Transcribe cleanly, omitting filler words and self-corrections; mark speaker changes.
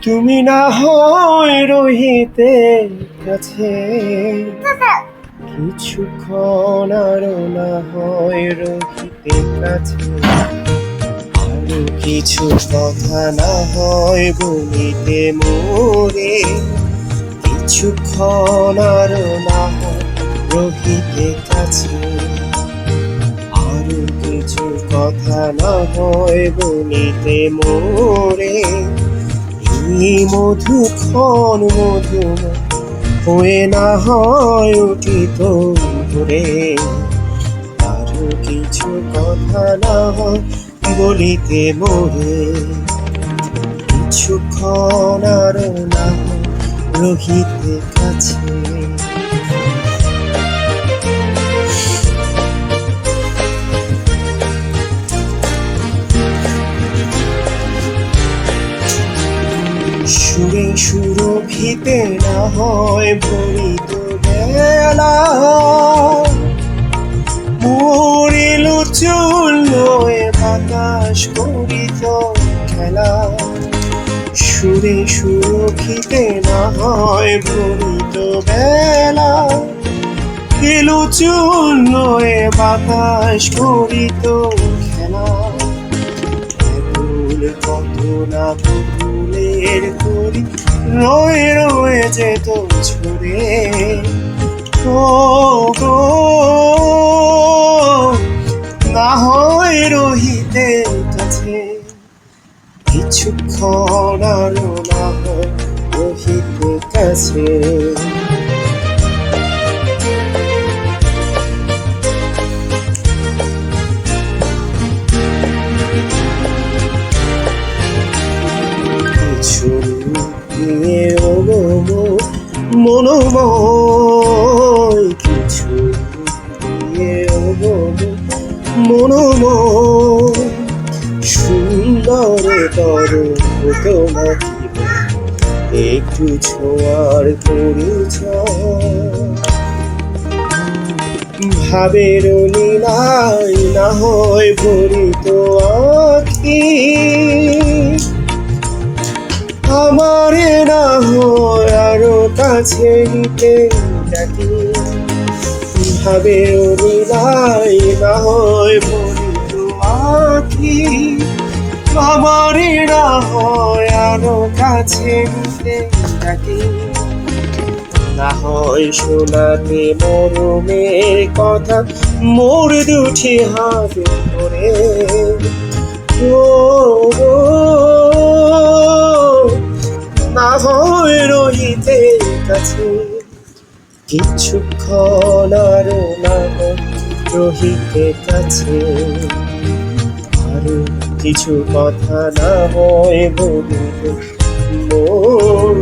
Speaker 1: তুমি না হয় রহিতে কাছে, কিছুক্ষণ আরো না হয় রহিতে কাছে, আরো কিছু কথা না হয় বলিতে মোরে, কিছুক্ষণ আরো না হয় রহিতে কাছে, আরো কিছু কথা না হয় বলিতে মোরে, এই মধুক্ষণ মধুময় হয়ে না হয় উঠিত ভোরে, আরো কিছু কথা না হয় বলিতে মোরে, কিছুক্ষণ আরো না হয় রহিতে কাছে। সুরে সুরভিতে না হয় ভরিত বেলা, মরিল চুল লয়ে বাতাস করিত খেলা, সুরে সুরভিতে না হয় ভরিত বেলা, এলো চুল লয়ে বাতাস করিত খেলা, কত না পুতুলের তরি রয়ে রয়ে যেত ছুড়ে, ও গো না হয় রহিতে কাছে, কিছুক্ষণ আরো না হয় রহিতে কাছে। মনোময় কিছু মনোময় সুন্দর তর তোমাকে একটু ছোঁয়ার পরিচয়, ভাবের লীলাই না হয় ভরিত আখি, আমারে না হয় আরো কাছে নিতে ডাকি, ভাবের লীলাই না হয় ভরিত আখি, আমারে না হয় আরো কাছে নিতে ডাকি, না হয় শোনাতে মরমের কথা মোর দুটি হাতে ধরে, ও গো না হয় রহিতে কাছে, কিছুক্ষণ আরো না হয় রহিতে কাছে, আরো কিছু কথা না হয় বলিতে মোর।